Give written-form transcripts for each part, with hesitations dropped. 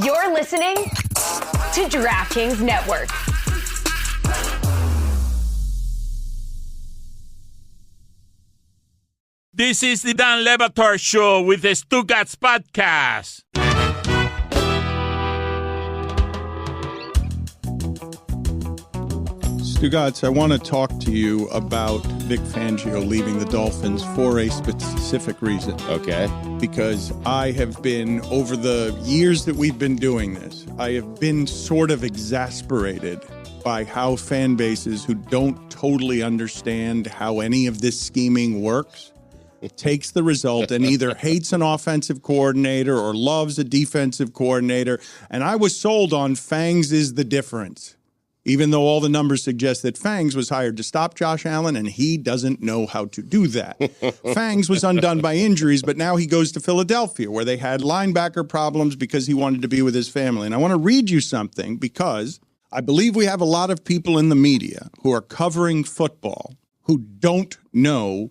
You're listening to DraftKings Network. This is the Dan Batard Show with the Stugotz podcast. Stugotz, I want to talk to you about Vic Fangio leaving the Dolphins for a specific reason. Okay. Because I have been, over the years that we've been doing this, I have been sort of exasperated by how fan bases who don't totally understand how any of this scheming works takes the result and either hates an offensive coordinator or loves a defensive coordinator. And I was sold on fangs is the difference, even though all the numbers suggest that Fangs was hired to stop Josh Allen, and he doesn't know how to do that. Fangs was undone by injuries, but now he goes to Philadelphia, where they had linebacker problems because he wanted to be with his family. And I want to read you something because I believe we have a lot of people in the media who are covering football who don't know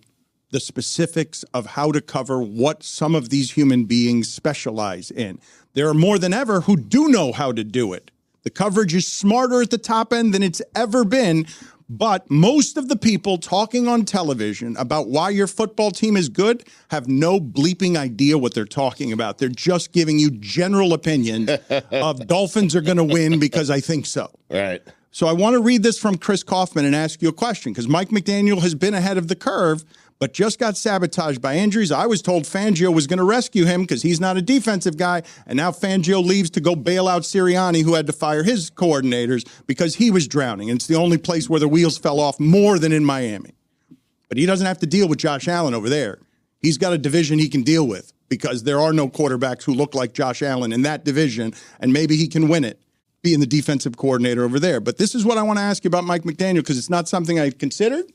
the specifics of how to cover what some of these human beings specialize in. There are more than ever who do know how to do it. The coverage is smarter at the top end than it's ever been, but most of the people talking on television about why your football team is good have no bleeping idea what they're talking about. They're just giving you general opinions of Dolphins are going to win because I think so. Right. So I want to read this from Chris Kaufman and ask you a question, because Mike McDaniel has been ahead of the curve, but just got sabotaged by injuries. I was told Fangio was going to rescue him because he's not a defensive guy, and now Fangio leaves to go bail out Sirianni, who had to fire his coordinators because he was drowning. And it's the only place where the wheels fell off more than in Miami. But he doesn't have to deal with Josh Allen over there. He's got a division he can deal with because there are no quarterbacks who look like Josh Allen in that division, and maybe he can win it, being the defensive coordinator over there. But this is what I want to ask you about Mike McDaniel, because it's not something I considered.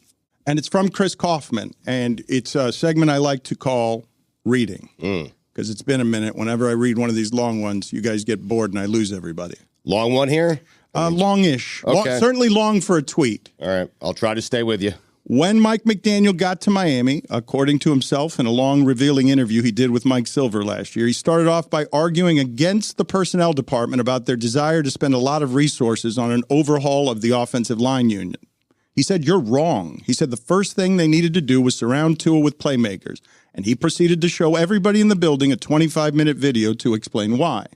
And it's from Chris Kaufman, and it's a segment I like to call Reading, because it's been a minute. Whenever I read one of these long ones, you guys get bored and I lose everybody. Long one here? Longish. Okay. Certainly long for a tweet. All right. I'll try to stay with you. When Mike McDaniel got to Miami, according to himself in a long revealing interview he did with Mike Silver last year, he started off by arguing against the personnel department about their desire to spend a lot of resources on an overhaul of the offensive line unit. He said, "You're wrong." He said the first thing they needed to do was surround Tua with playmakers, and he proceeded to show everybody in the building a 25-minute video to explain why.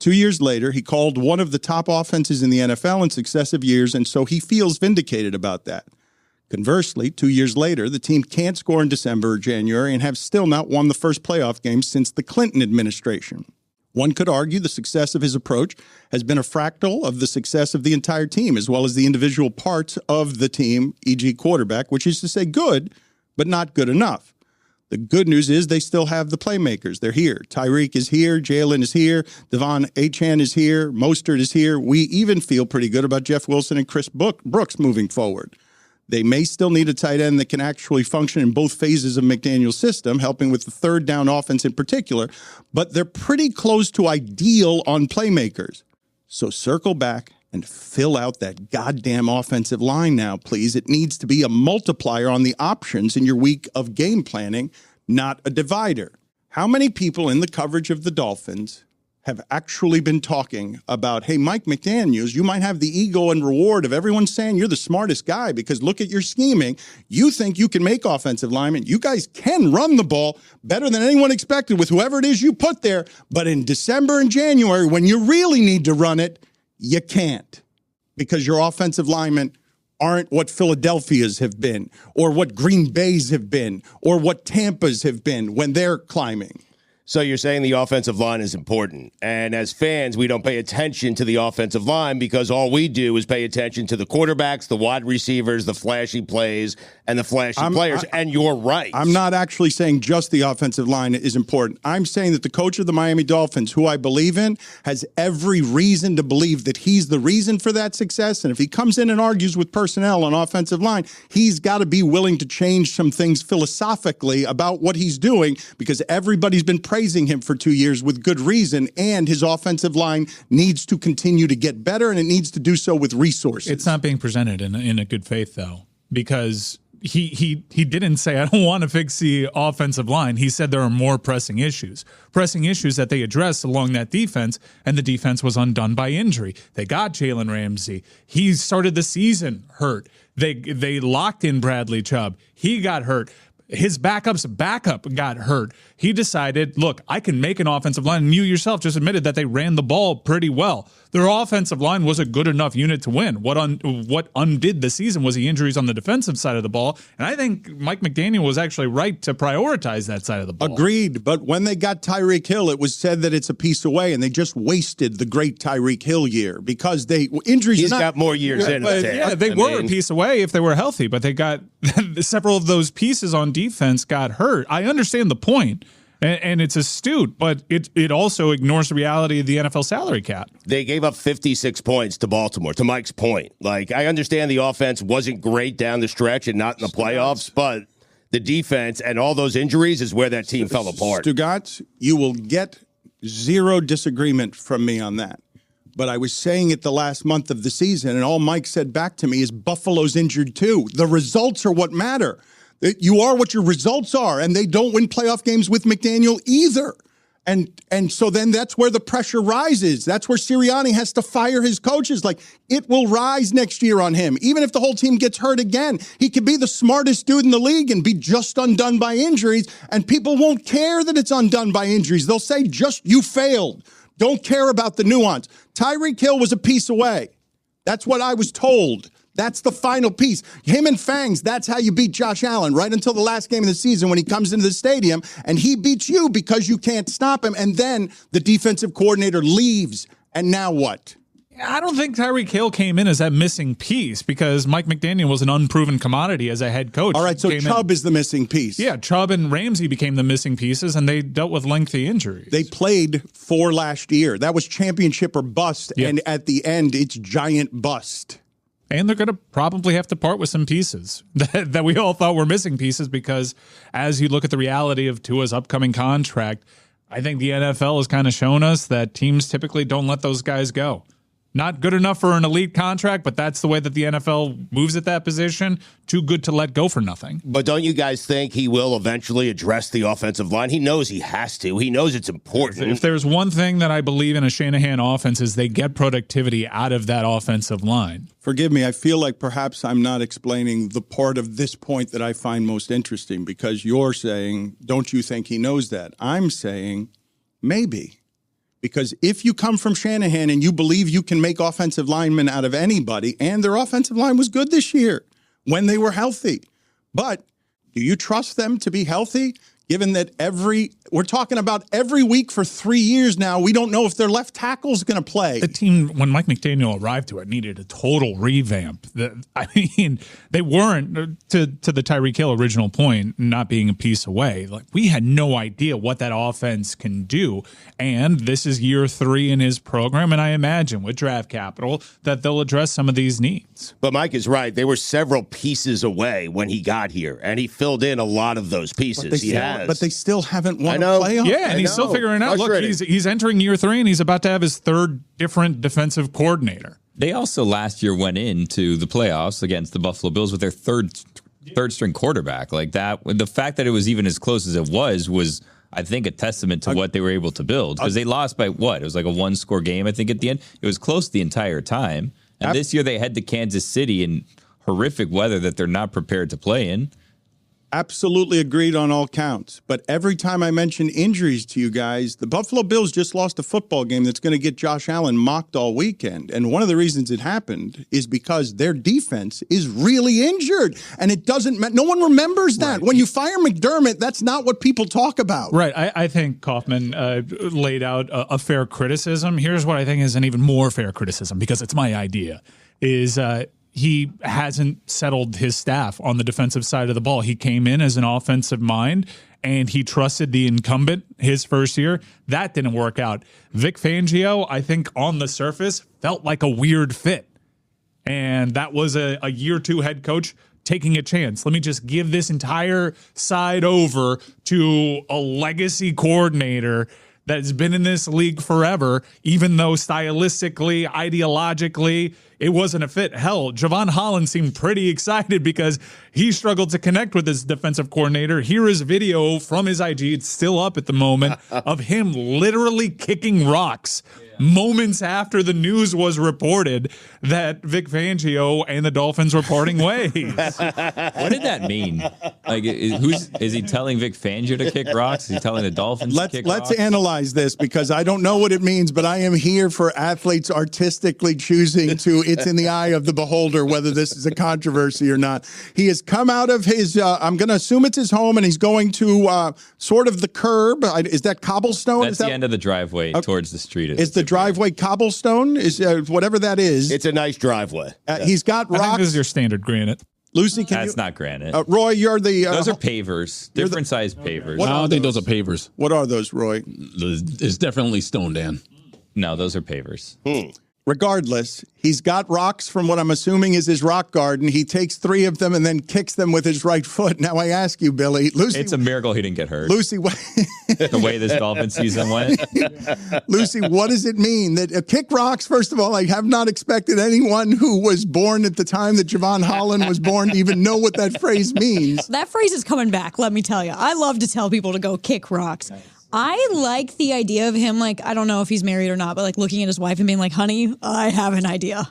2 years later, he called one of the top offenses in the NFL in successive years, and so he feels vindicated about that. Conversely, 2 years later, the team can't score in December or January and have still not won the first playoff game since the Clinton administration. One could argue the success of his approach has been a fractal of the success of the entire team, as well as the individual parts of the team, e.g. quarterback, which is to say good, but not good enough. The good news is they still have the playmakers. They're here. Tyreek is here. Jalen is here. Devon Achane is here. Mostert is here. We even feel pretty good about Jeff Wilson and Chris Brooks moving forward. They may still need a tight end that can actually function in both phases of McDaniel's system, helping with the third down offense in particular, but they're pretty close to ideal on playmakers. So circle back and fill out that goddamn offensive line now, please. It needs to be a multiplier on the options in your week of game planning, not a divider. How many people in the coverage of the Dolphins have actually been talking about, hey, Mike McDaniels, you might have the ego and reward of everyone saying you're the smartest guy because look at your scheming. You think you can make offensive linemen. You guys can run the ball better than anyone expected with whoever it is you put there. But in December and January, when you really need to run it, you can't because your offensive linemen aren't what Philadelphia's have been or what Green Bay's have been or what Tampa's have been when they're climbing. So you're saying the offensive line is important. And as fans, we don't pay attention to the offensive line because all we do is pay attention to the quarterbacks, the wide receivers, the flashy plays, and the flashy players. And you're right. I'm not actually saying just the offensive line is important. I'm saying that the coach of the Miami Dolphins, who I believe in, has every reason to believe that he's the reason for that success. And if he comes in and argues with personnel on offensive line, he's got to be willing to change some things philosophically about what he's doing because everybody's been praising him for 2 years with good reason, and his offensive line needs to continue to get better, and it needs to do so with resources. It's not being presented in a good faith, though, because he didn't say, I don't want to fix the offensive line. He said there are more pressing issues that they addressed along that defense, and the defense was undone by injury. They got Jalen Ramsey. He started the season hurt. They locked in Bradley Chubb. He got hurt. His backup's backup got hurt. He decided, look, I can make an offensive line. And you yourself just admitted that they ran the ball pretty well. Their offensive line was a good enough unit to win. What undid the season was the injuries on the defensive side of the ball. And I think Mike McDaniel was actually right to prioritize that side of the ball. Agreed. But when they got Tyreek Hill, it was said that it's a piece away, and they just wasted the great Tyreek Hill year because injuries. He's got more years in it. Yeah, they were a piece away if they were healthy, but they got several of those pieces on defense got hurt. I understand the point. And it's astute, but it also ignores the reality of the NFL salary cap. They gave up 56 points to Baltimore, to Mike's point. Like, I understand the offense wasn't great down the stretch and not in the playoffs, but the defense and all those injuries is where that team fell apart. Stugotz, you will get zero disagreement from me on that. But I was saying it the last month of the season, and all Mike said back to me is Buffalo's injured too. The results are what matter. You are what your results are, and they don't win playoff games with McDaniel either. And so then that's where the pressure rises. That's where Sirianni has to fire his coaches. Like, it will rise next year on him. Even if the whole team gets hurt again, he could be the smartest dude in the league and be just undone by injuries, and people won't care that it's undone by injuries. They'll say, just you failed. Don't care about the nuance. Tyreek Hill was a piece away. That's what I was told. That's the final piece. Him and Fangs, that's how you beat Josh Allen, right until the last game of the season when he comes into the stadium, and he beats you because you can't stop him, and then the defensive coordinator leaves, and now what? I don't think Tyreek Hill came in as that missing piece because Mike McDaniel was an unproven commodity as a head coach. All right, so Chubb is the missing piece. Yeah, Chubb and Ramsey became the missing pieces, and they dealt with lengthy injuries. They played for last year. That was championship or bust, and at the end, it's giant bust. And they're going to probably have to part with some pieces that we all thought were missing pieces because as you look at the reality of Tua's upcoming contract, I think the NFL has kind of shown us that teams typically don't let those guys go. Not good enough for an elite contract, but that's the way that the NFL moves at that position. Too good to let go for nothing. But don't you guys think he will eventually address the offensive line? He knows he has to. He knows it's important. If there's one thing that I believe in a Shanahan offense is they get productivity out of that offensive line. Forgive me, I feel like perhaps I'm not explaining the part of this point that I find most interesting because you're saying, don't you think he knows that? I'm saying, maybe. Because if you come from Shanahan and you believe you can make offensive linemen out of anybody, and their offensive line was good this year when they were healthy. But do you trust them to be healthy? Given that we're talking about every week for 3 years now, we don't know if their left tackle's going to play. The team, when Mike McDaniel arrived to it, needed a total revamp. I mean, they weren't, to the Tyreek Hill original point, not being a piece away. Like, we had no idea what that offense can do. And this is year 3 in his program, and I imagine with draft capital that they'll address some of these needs. But Mike is right. They were several pieces away when he got here, and he filled in a lot of those pieces. But they still haven't won a playoff. Yeah, and he's still figuring out. Look, he's entering year 3, and he's about to have his 3rd different defensive coordinator. They also last year went into the playoffs against the Buffalo Bills with their third string quarterback. Like that, the fact that it was even as close as it was I think a testament to what they were able to build because they lost by what? It was like a 1-score game. I think at the end it was close the entire time. And this year they head to Kansas City in horrific weather that they're not prepared to play in. Absolutely agreed on all counts. But every time I mention injuries to you guys, the Buffalo Bills just lost a football game that's going to get Josh Allen mocked all weekend. And one of the reasons it happened is because their defense is really injured. And it doesn't matter. No one remembers that. Right. When you fire McDermott, that's not what people talk about. Right. I think Kaufman laid out a fair criticism. Here's what I think is an even more fair criticism, because it's my idea, is he hasn't settled his staff on the defensive side of the ball. He came in as an offensive mind, and he trusted the incumbent his first year. That didn't work out. Vic Fangio, I think on the surface, felt like a weird fit. And that was a year 2 head coach taking a chance. Let me just give this entire side over to a legacy coordinator that's been in this league forever, even though stylistically, ideologically, it wasn't a fit. Hell, Javon Holland seemed pretty excited because he struggled to connect with his defensive coordinator. Here is video from his IG, it's still up at the moment, of him literally kicking rocks moments after the news was reported that Vic Fangio and the Dolphins were parting ways. What did that mean? Like, is he telling Vic Fangio to kick rocks? Is he telling the Dolphins to kick rocks? Let's analyze this, because I don't know what it means, but I am here for athletes artistically choosing to, it's in the eye of the beholder whether this is a controversy or not. He has come out of his, I'm going to assume it's his home, and he's going to sort of the curb. Is that cobblestone? That's the end of the driveway towards the street. Is the driveway cobblestone? Is whatever that is. It's a nice driveway. He's got rocks. I think this is your standard granite. Lucy, That's not granite. Roy, you're the... those are pavers. Different size pavers. I don't think those are pavers. What are those, Roy? It's definitely stone, Dan. No, those are pavers. Regardless, he's got rocks from what I'm assuming is his rock garden. He takes 3 of them and then kicks them with his right foot. Now I ask you, Billy, Lucy... It's a miracle he didn't get hurt. Lucy, what... The way this Dolphin season went. Lucy, what does it mean? That kick rocks, first of all, I have not expected anyone who was born at the time that Javon Holland was born to even know what that phrase means. That phrase is coming back, let me tell you. I love to tell people to go kick rocks. I like the idea of him, like, I don't know if he's married or not, but like looking at his wife and being like, honey, I have an idea.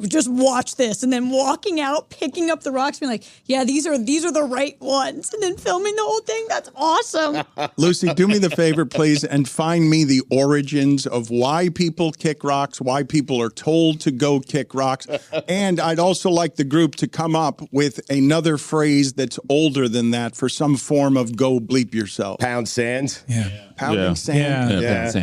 Just watch this. And then walking out, picking up the rocks, being like, yeah, these are the right ones. And then filming the whole thing. That's awesome. Lucy, do me the favor, please, and find me the origins of why people kick rocks, why people are told to go kick rocks. And I'd also like the group to come up with another phrase that's older than that for some form of go bleep yourself. Pound sand. Yeah. Pounding sand.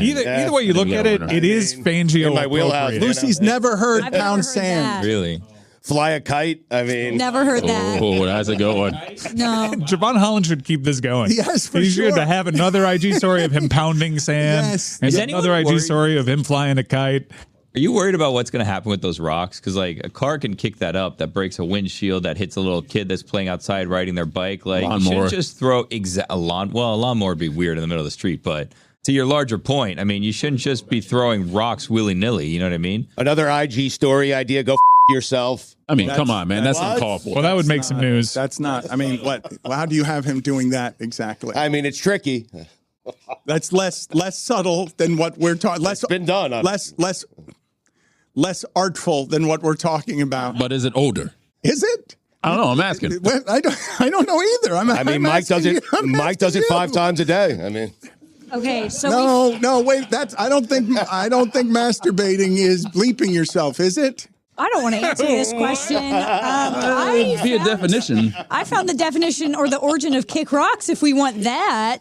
Either way you look at it, it is Fangio in my wheelhouse. appropriate. Lucy's never heard I've never pound heard sand. that. Really? Fly a kite. I mean, Never heard that. Oh, that's a good one. No. Javon Holland should keep this going. Yes, for He sure. should have another IG story of him pounding sand. Yes. And Is another anyone IG worried? story of him flying a kite. Are you worried about what's going to happen with those rocks? Because, like, a car can kick that up, that breaks a windshield, that hits a little kid that's playing outside riding their bike. Like, you Lawnmower. shouldn't just throw a lawnmower would be weird in the middle of the street. But to your larger point, I mean, you shouldn't just be throwing rocks willy-nilly. You know what I mean? another IG story idea. Go yourself. I mean, come on, man. That's What? uncalled for. Well, that would make some news. That's not, I mean, what? How do you have him doing that exactly? I mean, it's tricky. That's less subtle than what we're talking. Less It's been done. less artful than what we're talking about. But is it older? Is it? I don't know. I'm asking. Well, I don't know either. I mean, Mike does it. Mike does it 5 times a day. I mean, Okay, so No, wait. I don't think masturbating is bleeping yourself, is it? I don't want to answer this question. It'd be a definition. I found the definition or the origin of kick rocks, if we want that.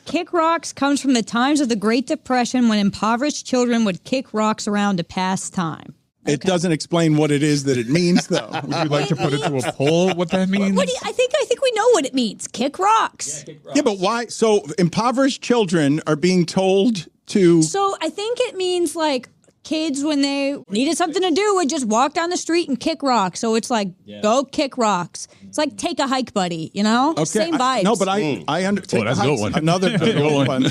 Kick rocks comes from the times of the Great Depression when impoverished children would kick rocks around to pass time. It doesn't explain what it is that it means, though. Would you like to put it to a poll what that means? I think we know what it means. Kick rocks. Yeah, but why? So impoverished children are being told to... So I think it means like kids when they needed something to do would just walk down the street and kick rocks. So it's like, go kick rocks. It's like take a hike, buddy, you know? Okay, Same vibes. I understand. that's a good one. Another good one.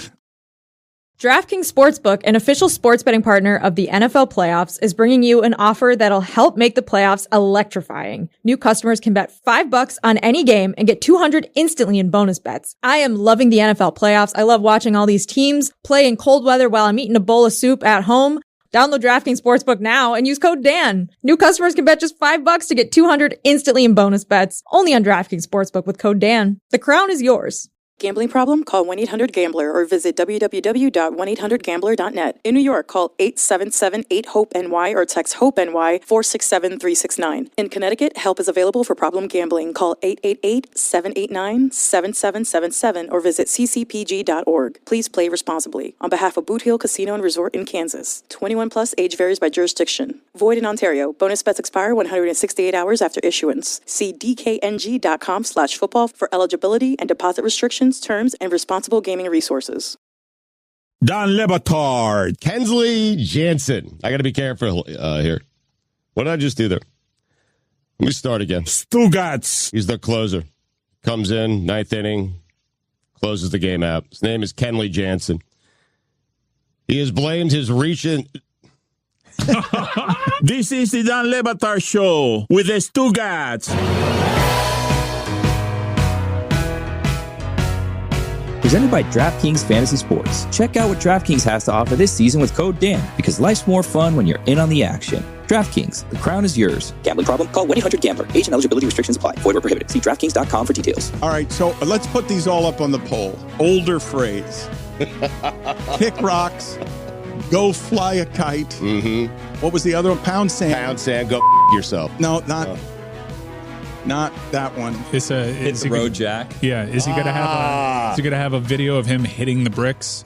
DraftKings Sportsbook, an official sports betting partner of the NFL playoffs, is bringing you an offer that'll help make the playoffs electrifying. New customers can bet $5 on any game and get $200 instantly in bonus bets. I am loving the NFL playoffs. I love watching all these teams play in cold weather while I'm eating a bowl of soup at home. Download DraftKings Sportsbook now and use code DAN. New customers can bet just $5 to get $200 instantly in bonus bets. Only on DraftKings Sportsbook with code DAN. The crown is yours. Gambling problem? Call 1-800-GAMBLER or visit www.1800gambler.net. In New York, call 877-8-HOPE-NY or text HOPE-NY 467-369. In Connecticut, help is available for problem gambling. Call 888-789-7777 or visit ccpg.org. Please play responsibly. On behalf of Boot Hill Casino and Resort in Kansas. 21 plus, age varies by jurisdiction. Void in Ontario. Bonus bets expire 168 hours after issuance. See dkng.com/football for eligibility and deposit restrictions, terms, and responsible gaming resources. Don Le Batard, Kensley Jansen. I got to be careful here. What did I just do there? Let me start again. Stugotz. He's their closer. Comes in, 9th inning. closes the game out. His name is Kenley Jansen. He has blamed his recent... This is the Dan Le Batard Show with the Stugotz. Presented by DraftKings Fantasy Sports. Check out what DraftKings has to offer this season with code DAN, because life's more fun when you're in on the action. DraftKings, the crown is yours. Gambling problem? Call 1-800-GAMBLER. Age and eligibility restrictions apply. Void where prohibited. See DraftKings.com for details. All right, so let's put these all up on the poll. Older phrase. Kick rocks. Go fly a kite. Mm-hmm. What was the other one? Pound sand. Pound sand. Go yourself. No, not that one. It's Hit the road, Jack. Yeah, is he gonna have a video of him hitting the bricks?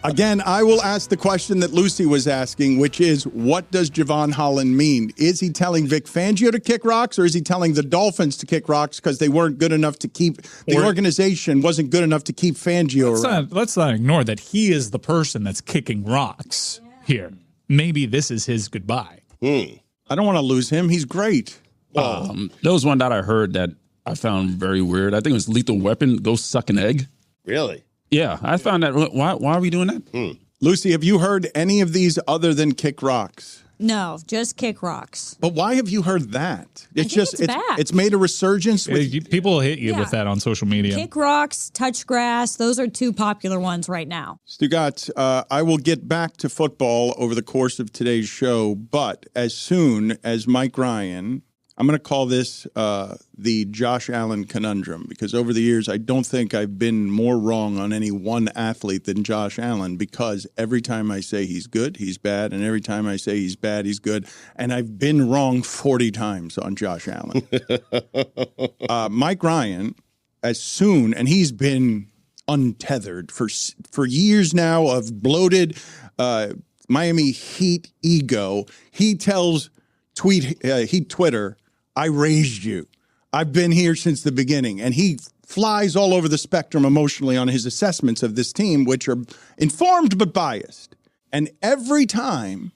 Again, I will ask the question that Lucy was asking, which is, what does Javon Holland mean? Is he telling Vic Fangio to kick rocks, or is he telling the Dolphins to kick rocks because they weren't good enough to keep the organization wasn't good enough to keep Fangio around? Let's not ignore that he is the person that's kicking rocks here. Maybe this is his goodbye. I don't want to lose him. He's great. There was one that I heard that I found very weird. I think it was Lethal Weapon, go suck an egg. Really? Yeah, I found that. Why are we doing that? Lucy, have you heard any of these other than kick rocks? No, just kick rocks. But why have you heard that? It's back. It's made a resurgence. People hit you with that on social media. Kick rocks, touch grass. Those are two popular ones right now. Stugotz, I will get back to football over the course of today's show, but as soon as Mike Ryan... I'm going to call this the Josh Allen conundrum, because over the years, I don't think I've been more wrong on any one athlete than Josh Allen, because every time I say he's good, he's bad, and every time I say he's bad, he's good. And I've been wrong 40 times on Josh Allen. Mike Ryan, and he's been untethered for years now of bloated Miami Heat ego. He tells Twitter, I raised you. I've been here since the beginning. And he flies all over the spectrum emotionally on his assessments of this team, which are informed but biased. And every time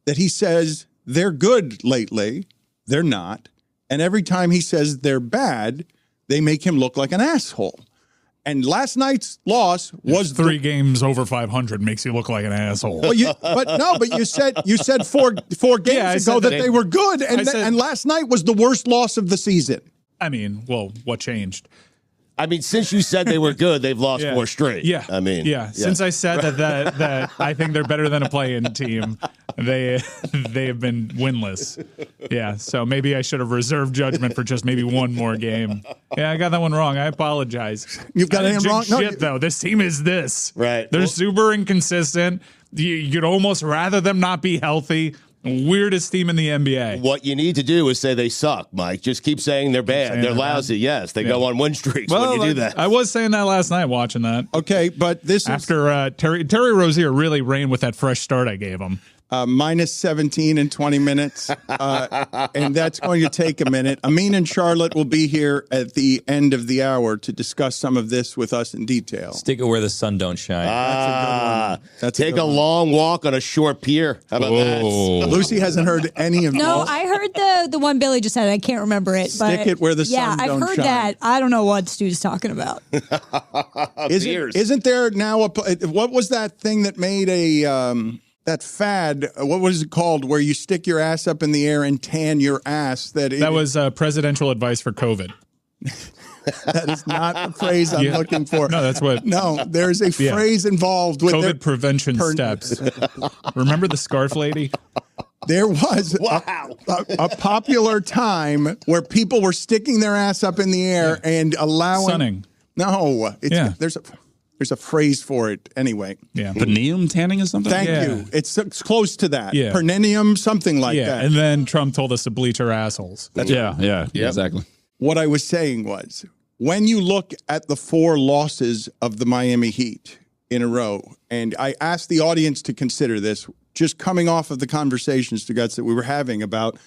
that he says they're good lately, they're not. And every time he says they're bad, they make him look like an asshole. And last night's loss was 3 games over 500 makes you look like an asshole. Well, you said four games ago that they were good, and last night was the worst loss of the season. I mean, well, what changed? I mean, since you said they were good, they've lost 4 straight. Yeah. I mean, Since I said that I think they're better than a play-in team, they have been winless. Yeah. So maybe I should have reserved judgment for just maybe one more game. Yeah, I got that one wrong. I apologize. You've got it wrong. No, though. This team is this. Right. They're super inconsistent. You'd almost rather them not be healthy. Weirdest team in the NBA. What you need to do is say they suck, Mike. Just keep saying they're bad. They're lousy. Yes, they go on win streaks when you do that. I was saying that last night watching that. Okay, but this after Terry Rozier really ran with that fresh start I gave him. Minus 17 in 20 minutes, and that's going to take a minute. Amin and Charlotte will be here at the end of the hour to discuss some of this with us in detail. Stick it where the sun don't shine. That's a good one. Take a long walk on a short pier. How about that? Lucy hasn't heard any of No, this. I heard the one Billy just said. I can't remember it. Stick it where the sun don't shine. Yeah, I've heard that. I don't know what Stu's talking about. Isn't there now what was that thing that made that fad, what was it called, where you stick your ass up in the air and tan your ass? That was presidential advice for COVID. That is not the phrase I'm looking for. No, that's what. No, there's a phrase involved with COVID prevention steps. Remember the scarf lady? There was a popular time where people were sticking their ass up in the air and allowing sunning. No, there's a phrase for it anyway. Yeah. Perineum tanning or something? Thank you. It's close to that. Yeah. Perineum, something like that. And then Trump told us to bleach our assholes. Yeah, exactly. What I was saying was, when you look at the 4 losses of the Miami Heat in a row, and I asked the audience to consider this, just coming off of the conversations, Stugotz, that we were having about,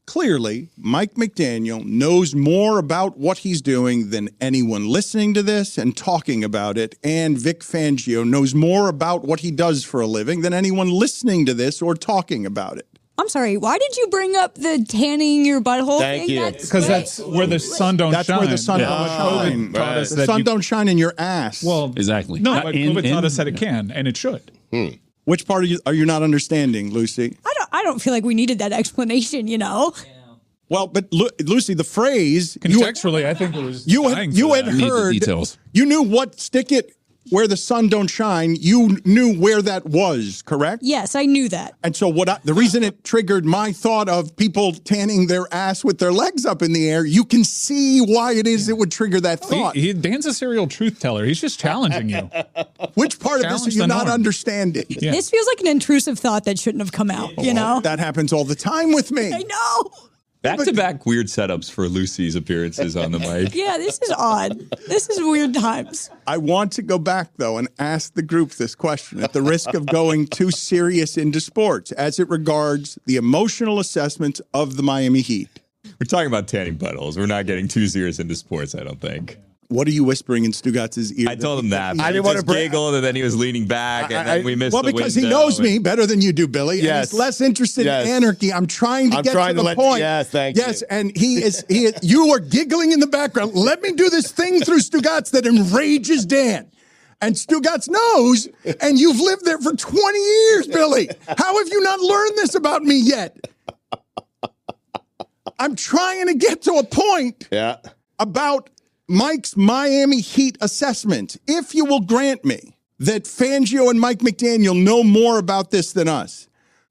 clearly, Mike McDaniel knows more about what he's doing than anyone listening to this and talking about it. And Vic Fangio knows more about what he does for a living than anyone listening to this or talking about it. I'm sorry, why did you bring up the tanning your butthole Thank thing? you. Because that's where the sun don't That's shine. where the sun Yeah. don't shine. Taught us The that sun you- don't shine in your ass. Well, Exactly. no, Not but in- COVID taught in- us that it can, and it should. Which part are you not understanding, Lucy? I don't feel like we needed that explanation, you know? Well, but Lucy, the phrase Contextually, I think it was you dying had, you for had that. Need the heard. details. You knew what stick it where the sun don't shine. You knew where that was, correct? Yes, I knew that. And so the reason it triggered my thought of people tanning their ass with their legs up in the air, you can see why it is it would trigger that thought. Dan's a serial truth teller. He's just challenging you. Which part of this are Challenge you the not norm. understanding? Yeah. This feels like an intrusive thought that shouldn't have come out, you know? That happens all the time with me. I know. Back-to-back weird setups for Lucy's appearances on the mic. Yeah, this is odd. This is weird times. I want to go back, though, and ask the group this question at the risk of going too serious into sports as it regards the emotional assessment of the Miami Heat. We're talking about tanning buttholes. We're not getting too serious into sports, I don't think. What are you whispering in Stugotz's ear? I told him that. I didn't want want to to giggle, and then he was leaning back, and then we missed Well, the because he window, knows and- me better than you do, Billy. And Yes. he's less interested Yes. in anarchy. I'm trying to get to the point. Yes, thank you. Yes, and he is. You are giggling in the background. Let me do this thing through Stugotz that enrages Dan. And Stugotz knows, and you've lived there for 20 years, Billy. How have you not learned this about me yet? I'm trying to get to a point about Mike's Miami Heat assessment. If you will grant me that Fangio and Mike McDaniel know more about this than us,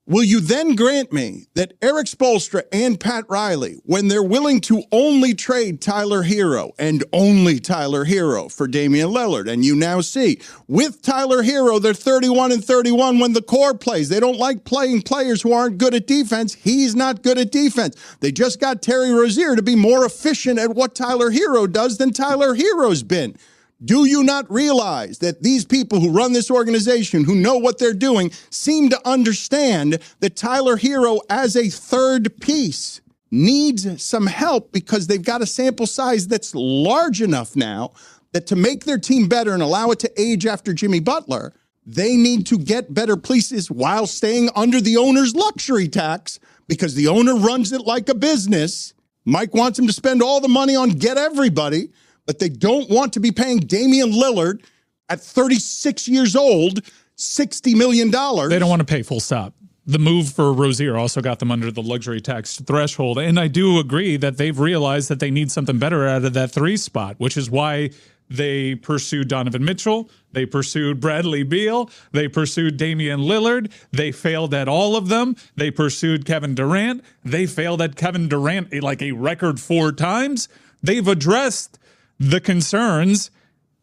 will you then grant me that Eric Spoelstra and Pat Riley, when they're willing to only trade Tyler Hero and only Tyler Hero for Damian Lillard, and you now see with Tyler Hero, they're 31-31 when the core plays. They don't like playing players who aren't good at defense. He's not good at defense. They just got Terry Rozier to be more efficient at what Tyler Hero does than Tyler Hero's been. Do you not realize that these people who run this organization, who know what they're doing, seem to understand that Tyler Hero as a third piece needs some help because they've got a sample size that's large enough now that to make their team better and allow it to age after Jimmy Butler, they need to get better pieces while staying under the owner's luxury tax because the owner runs it like a business. Mike wants him to spend all the money on get everybody, but they don't want to be paying Damian Lillard at 36 years old, $60 million. They don't want to pay, full stop. The move for Rozier also got them under the luxury tax threshold. And I do agree that they've realized that they need something better out of that 3 spot, which is why they pursued Donovan Mitchell. They pursued Bradley Beal. They pursued Damian Lillard. They failed at all of them. They pursued Kevin Durant. They failed at Kevin Durant like a record 4 times. They've addressed the concerns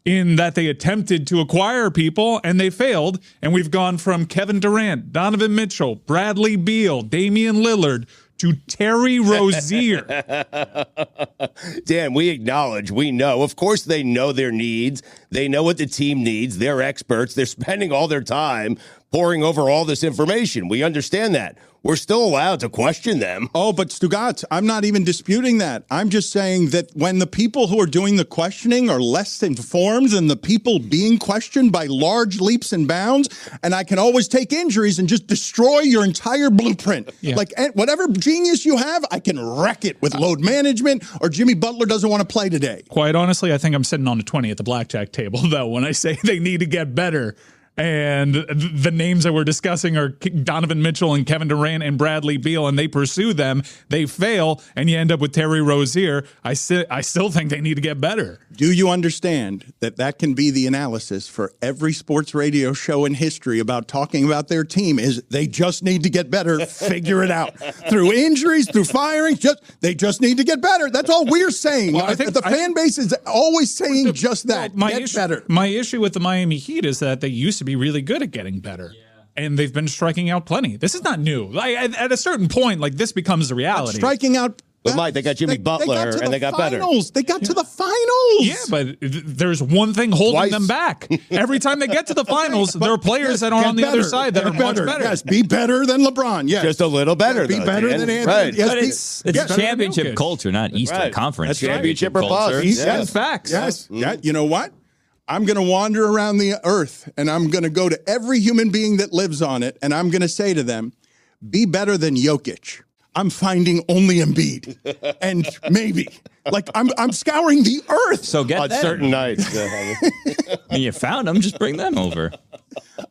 in that they attempted to acquire people and they failed. And we've gone from Kevin Durant, Donovan Mitchell, Bradley Beal, Damian Lillard to Terry Rozier. Dan, we acknowledge, we know. Of course they know their needs. They know what the team needs. They're experts. They're spending all their time poring over all this information. We understand that. We're still allowed to question them. Oh, but Stugotz, I'm not even disputing that. I'm just saying that when the people who are doing the questioning are less informed than the people being questioned by large leaps and bounds, and I can always take injuries and just destroy your entire blueprint. Yeah. Like whatever genius you have, I can wreck it with load management or Jimmy Butler doesn't want to play today. Quite honestly, I think I'm sitting on a 20 at the blackjack table, though, when I say they need to get better. And the names that we're discussing are Donovan Mitchell and Kevin Durant and Bradley Beal, and they pursue them. They fail, and you end up with Terry Rozier. I still think they need to get better. Do you understand that that can be the analysis for every sports radio show in history about talking about their team is they just need to get better, figure it out. Through injuries, through firings, they just need to get better. That's all we're saying. Well, I think the fan base is always saying just that, get better. My issue with the Miami Heat is that they used to be really good at getting better. Yeah. And they've been striking out plenty. This is not new. Like, at a certain point, like this becomes a reality. Striking out. But Mike, they got Jimmy Butler, and they got better. They got to the finals. Yeah, but there's one thing holding them back. Every time they get to the finals, there are players that are on the other side that are much better. Yes, be better than LeBron. Yes, just a little better. Be better than Anthony. Right. Yes, but it's championship culture, not Eastern Conference. That's championship or bust. Yes. Facts. Yes. Yeah. You know what? I'm going to wander around the earth, and I'm going to go to every human being that lives on it, and I'm going to say to them, be better than Jokic. I'm finding only Embiid, and maybe I'm scouring the earth. So get on them. certain nights. When you found them, just bring them over.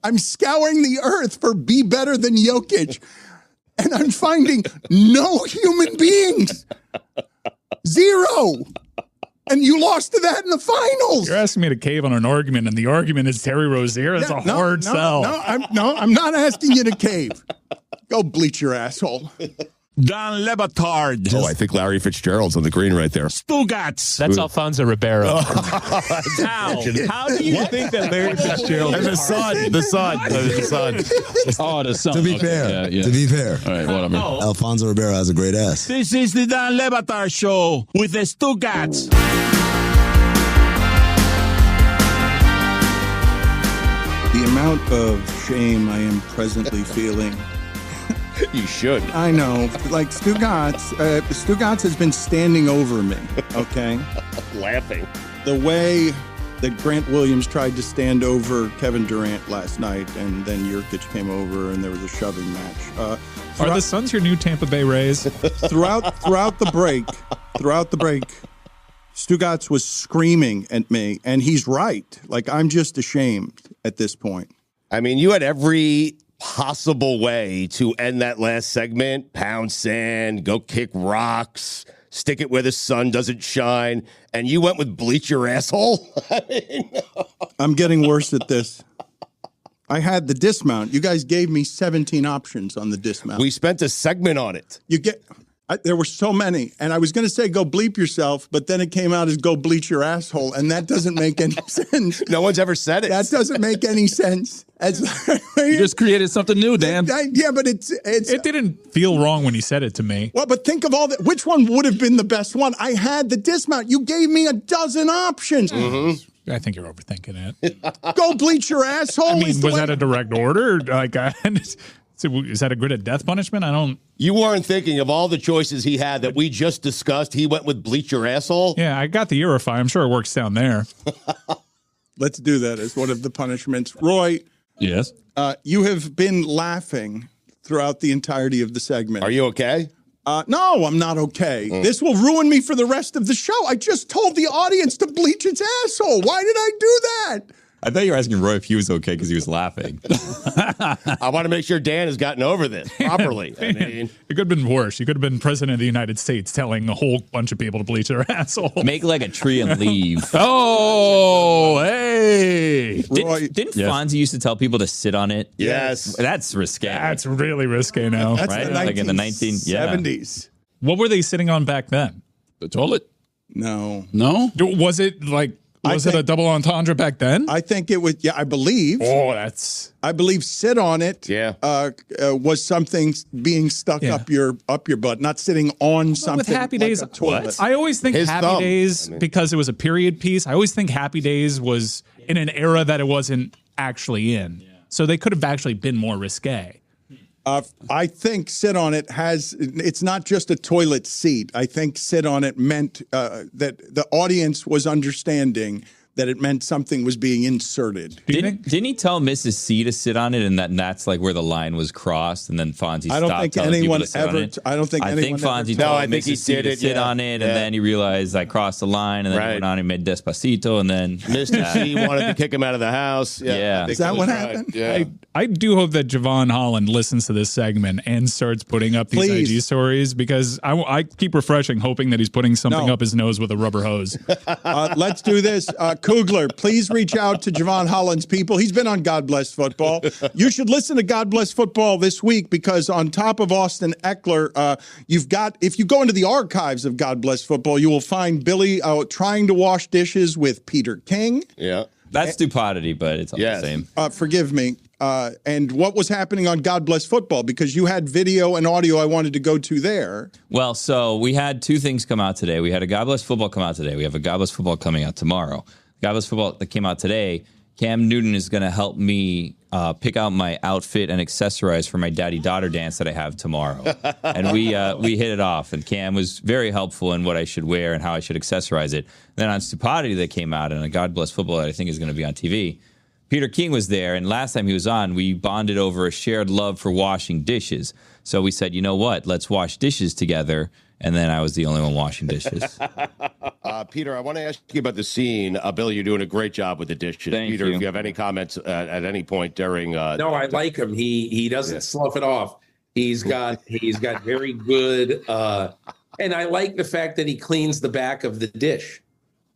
I'm scouring the earth for be better than Jokic, and I'm finding no human beings. Zero. And you lost to that in the finals. You're asking me to cave on an argument, and the argument is Terry Rozier. It's a hard sell. I'm not asking you to cave. Go bleach your asshole. Don Le Batard. Oh, I think Larry Fitzgerald's on the green right there. Stugotz. That's Alfonso Ribeiro. How do you think that Larry Fitzgerald And the son. Oh, the son. To be Okay, fair, yeah. to be fair, All right, whatever. Alfonso Ribeiro has a great ass. This is the Don Le Batard Show with the Stugotz. The amount of shame I am presently feeling. You should. I know. Like Stugotz has been standing over me, okay? Laughing. The way that Grant Williams tried to stand over Kevin Durant last night, and then Jokic came over, and there was a shoving match. Are the Suns your new Tampa Bay Rays? Throughout the break, Stugotz was screaming at me, and he's right. Like, I'm just ashamed at this point. I mean, you had every possible way to end that last segment. Pound sand, go kick rocks, stick it where the sun doesn't shine, and you went with bleach your asshole? I mean, I'm getting worse at this. I had the dismount. You guys gave me 17 options on the dismount. we spent a segment on it. There were so many, and I was going to say go bleep yourself, but then it came out as go bleach your asshole, and that doesn't make any sense. No one's ever said it. That doesn't make any sense. You just created something new, Dan. Yeah, but it didn't feel wrong when you said it to me. Well, but think of all that. Which one would have been the best one? I had the dismount. You gave me a dozen options. I think you're overthinking it. Go bleach your asshole. I mean, was that a direct order? Is that a grid of death punishment? I don't. You weren't thinking of all the choices he had that we just discussed. He went with bleach your asshole. Yeah, I got the Urify. I'm sure it works down there. Let's do that as one of the punishments. Roy. Yes. You have been laughing throughout the entirety of the segment. Are you okay? No, I'm not okay. This will ruin me for the rest of the show. I just told the audience to bleach its asshole. Why did I do that? I thought you were asking Roy if he was okay because he was laughing. I want to make sure Dan has gotten over this properly. I mean, it could have been worse. You could have been president of the United States telling a whole bunch of people to bleach their asshole. Make like a tree and leave. Oh, hey. Didn't Fonzie used to tell people to sit on it? Yes. That's risque. That's really risque now. That's right? the Like in the 1970s. What were they sitting on back then? The toilet? No. No? Was it like... Was it a double entendre back then? I think it was, yeah, I believe. I believe sit on it was something being stuck up your butt, not sitting on something with Happy like Days. a toilet. I always think Happy Days, because it was a period piece, I always think Happy Days was in an era that it wasn't actually in. So they could have actually been more risque. I think sit on it it's not just a toilet seat. I think sit on it meant that the audience was understanding that it meant something was being inserted. Didn't he tell Mrs. C to sit on it, and that's like where the line was crossed, and then Fonzie stopped telling people to sit on it? I think Fonzie told Mrs. C to sit on it, and then he realized I crossed the line, and then he went on and made Despacito, and then Mr. C wanted to kick him out of the house. Yeah. Is that what happened? Yeah. I do hope that Javon Holland listens to this segment and starts putting up these IG stories, because I keep refreshing, hoping that he's putting something up his nose with a rubber hose. Let's do this. Kugler, please reach out to Javon Holland's people. He's been on God Bless Football. You should listen to God Bless Football this week, because on top of Austin Eckler, if you go into the archives of God Bless Football, you will find Billy trying to wash dishes with Peter King. Yeah. That's stupidity, but it's all the same. Forgive me. And what was happening on God Bless Football? Because you had video and audio I wanted to go to there. Well, so we had two things come out today. We had a God Bless Football come out today. We have a God Bless Football coming out tomorrow. God Bless Football that came out today, Cam Newton is going to help me pick out my outfit and accessorize for my daddy-daughter dance that I have tomorrow. And we hit it off, and Cam was very helpful in what I should wear and how I should accessorize it. Then on Stupidity that came out, and a God Bless Football that I think is going to be on TV, Peter King was there, and last time he was on, we bonded over a shared love for washing dishes. So we said, you know what? Let's wash dishes together. And then I was the only one washing dishes. Peter, I want to ask you about the scene. Billy, you're doing a great job with the dishes. Thank Peter, you. if you have any comments at any point during... No, I like him. He doesn't slough it off. He's got very good... and I like the fact that he cleans the back of the dish.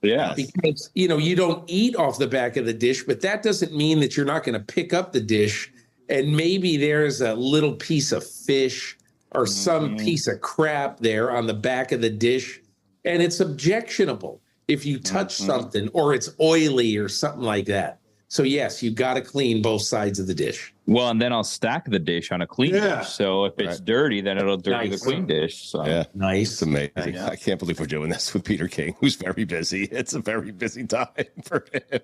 Yeah. Because, you don't eat off the back of the dish, but that doesn't mean that you're not going to pick up the dish and maybe there's a little piece of fish or some piece of crap there on the back of the dish, and it's objectionable if you touch something or it's oily or something like that. So yes, you got to clean both sides of the dish. Well, and then I'll stack the dish on a clean dish. So if it's dirty, then it'll dirty the clean dish. So nice. It's amazing. Nice. I can't believe we're doing this with Peter King, who's very busy. It's a very busy time for him.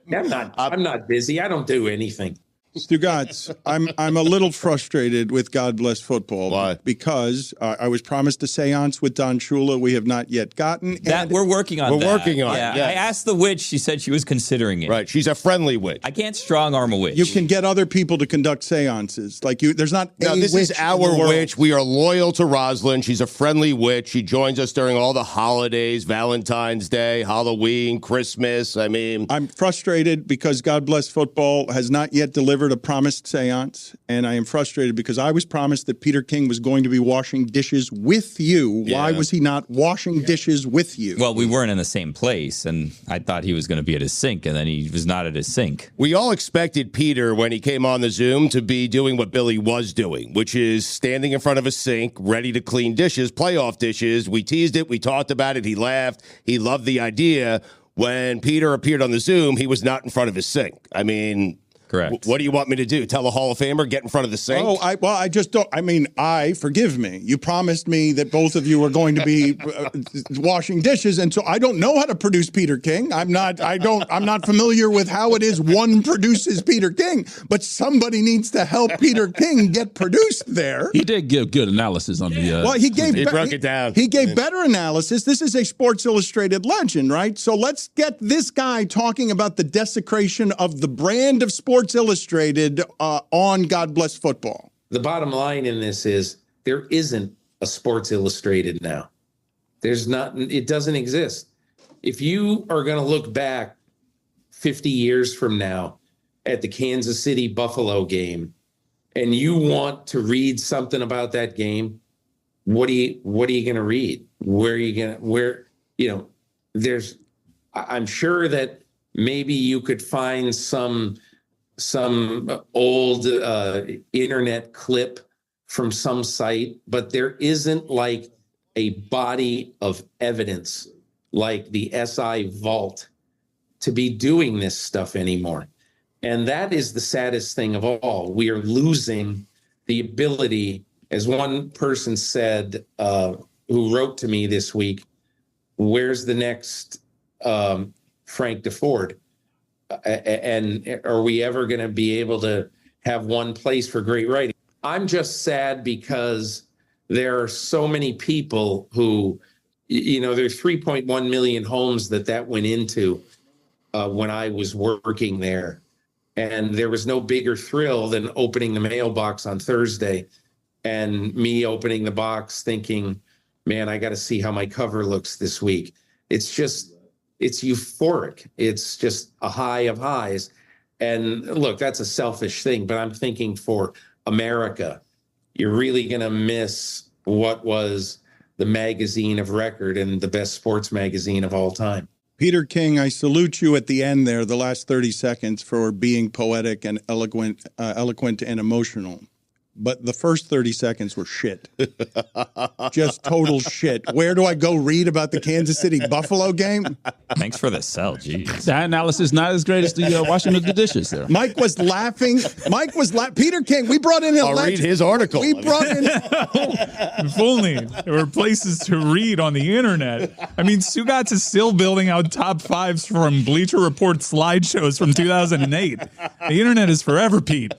I'm not busy. I don't do anything. Stugotz, I'm a little frustrated with God Bless Football. Why? Because I was promised a seance with Don Shula. We have not yet gotten. That we're working on. We're working on it. Yeah, I asked the witch. She said she was considering it. Right. She's a friendly witch. I can't strong arm a witch. You can get other people to conduct seances. Like you, there's not. No, this is our witch. We are loyal to Rosalind. She's a friendly witch. She joins us during all the holidays: Valentine's Day, Halloween, Christmas. I mean, I'm frustrated because God Bless Football has not yet delivered a promised seance, and I am frustrated because I was promised that Peter King was going to be washing dishes with you. Yeah. Why was he not washing dishes with you? Well, we weren't in the same place, and I thought he was going to be at his sink, and then he was not at his sink. We all expected Peter, when he came on the Zoom, to be doing what Billy was doing, which is standing in front of a sink, ready to clean dishes, playoff dishes. We teased it. We talked about it. He laughed. He loved the idea. When Peter appeared on the Zoom, he was not in front of his sink. I mean... Correct. What do you want me to do? Tell a Hall of Famer, get in front of the sink? Oh, I just don't. I mean, forgive me. You promised me that both of you were going to be washing dishes, and so I don't know how to produce Peter King. I'm not familiar with how it is one produces Peter King, but somebody needs to help Peter King get produced there. He did give good analysis on the. Well, he broke it down. He gave better analysis. This is a Sports Illustrated legend, right? So let's get this guy talking about the desecration of the brand of Sports Illustrated on God Bless Football. The bottom line in this is there isn't a Sports Illustrated now. There's not. It doesn't exist. If you are going to look back 50 years from now at the Kansas City Buffalo game and you want to read something about that game, what are you going to read? I'm sure that maybe you could find some old internet clip from some site, but there isn't like a body of evidence like the SI Vault to be doing this stuff anymore. And that is the saddest thing of all. We are losing the ability, as one person said, who wrote to me this week, where's the next Frank DeFord? And are we ever going to be able to have one place for great writing? I'm just sad because there are so many people who, there's 3.1 million homes that went into when I was working there. And there was no bigger thrill than opening the mailbox on Thursday and me opening the box thinking, man, I got to see how my cover looks this week. It's euphoric. It's just a high of highs. And look, that's a selfish thing, but I'm thinking for America, you're really going to miss what was the magazine of record and the best sports magazine of all time. Peter King, I salute you at the end there, the last 30 seconds, for being poetic and eloquent and emotional. But the first 30 seconds were shit. Just total shit. Where do I go read about the Kansas City Buffalo game? Thanks for the sell, geez. That analysis not as great as the washing of the dishes there. Mike was laughing. Peter King, we brought in I'll read his article. We brought in... If only there were places to read on the internet. I mean, Stugotz is still building out top fives from Bleacher Report slideshows from 2008. The internet is forever, Pete.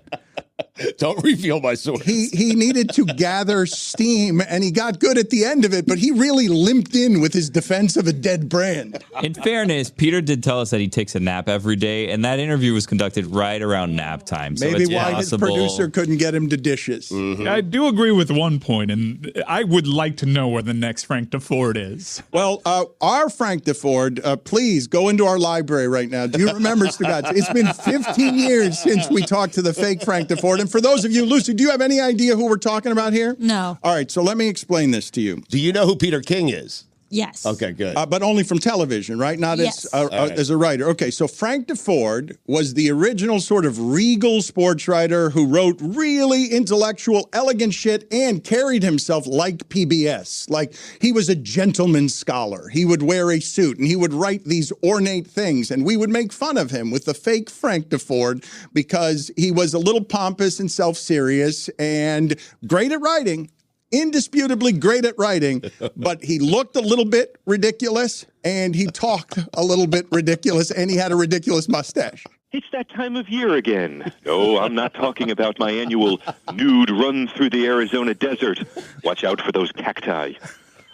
Don't reveal my source. He needed to gather steam, and he got good at the end of it, but he really limped in with his defense of a dead brand. In fairness, Peter did tell us that he takes a nap every day, and that interview was conducted right around nap time. So Maybe it's why possible. his producer couldn't get him to dishes. I do agree with one point, and I would like to know where the next Frank DeFord is. Well, our Frank DeFord, please go into our library right now. Do you remember, Stugotz? It's been 15 years since we talked to the fake Frank DeFord. And for those of you, Lucy, do you have any idea who we're talking about here? No. All right, so let me explain this to you. Do you know who Peter King is? Yes. Okay, good. But only from television, right? Not Yes. as a writer. Okay, so Frank DeFord was the original sort of regal sports writer who wrote really intellectual, elegant shit and carried himself like PBS. Like he was a gentleman's scholar. He would wear a suit and he would write these ornate things, and we would make fun of him with the fake Frank DeFord because he was a little pompous and self-serious and great at writing. Indisputably great at writing, but he looked a little bit ridiculous and he talked a little bit ridiculous and he had a ridiculous mustache. It's that time of year again. No, I'm not talking about my annual nude run through the Arizona desert. Watch out for those cacti.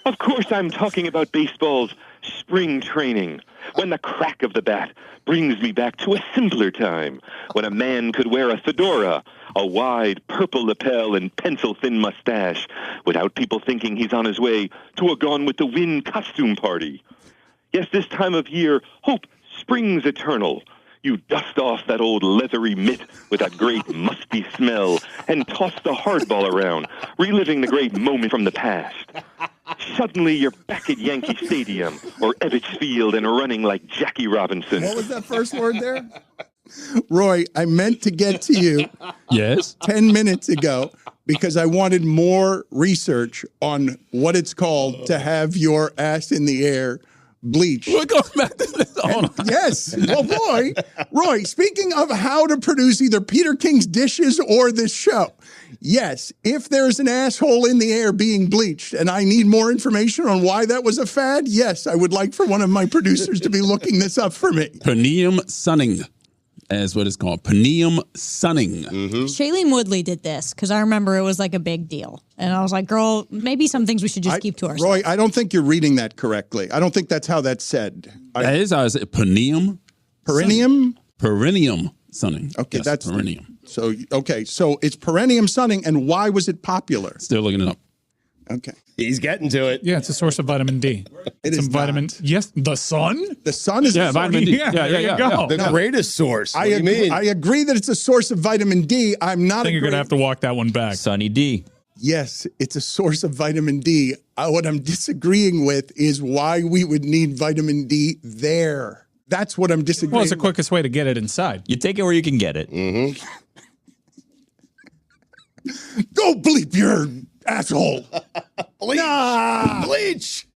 Of course, I'm talking about baseball's spring training, when the crack of the bat brings me back to a simpler time, when a man could wear a fedora, a wide purple lapel and pencil-thin mustache, without people thinking he's on his way to a Gone with the Wind costume party. Yes, this time of year, hope springs eternal. You dust off that old leathery mitt with that great musty smell and toss the hardball around, reliving the great moment from the past. Suddenly, you're back at Yankee Stadium or Ebbets Field and running like Jackie Robinson. What was that first word there? Roy, I meant to get to you 10 minutes ago because I wanted more research on what it's called to have your ass in the air bleached. We're going back to this. Yes. Well, Roy, speaking of how to produce either Peter King's dishes or this show, yes, if there's an asshole in the air being bleached and I need more information on why that was a fad, yes, I would like for one of my producers to be looking this up for me. Perineum sunning. As what it's called, perineum sunning. Shailene Woodley did this because I remember it was like a big deal. And I was like, girl, maybe some things we should just keep to ourselves. Roy, I don't think you're reading that correctly. I don't think that's how that's said. That is how I say perineum. Perineum? Perineum sunning. Okay, Yes, that's perineum. So it's perineum sunning, and why was it popular? Still looking it up. Okay. He's getting to it. Yeah, it's a source of vitamin D. It is Some vitamin. Yes, the sun. The sun is a vitamin D. There you go. The greatest source. What do you mean? I agree that it's a source of vitamin D. I'm not. I think you're gonna have to walk that one back. Sunny D. Yes, it's a source of vitamin D. What I'm disagreeing with is why we would need vitamin D there. That's what I'm disagreeing. Well, it's the quickest way to get it inside. You take it where you can get it. Go bleep your asshole. Bleach. Nah. Bleach.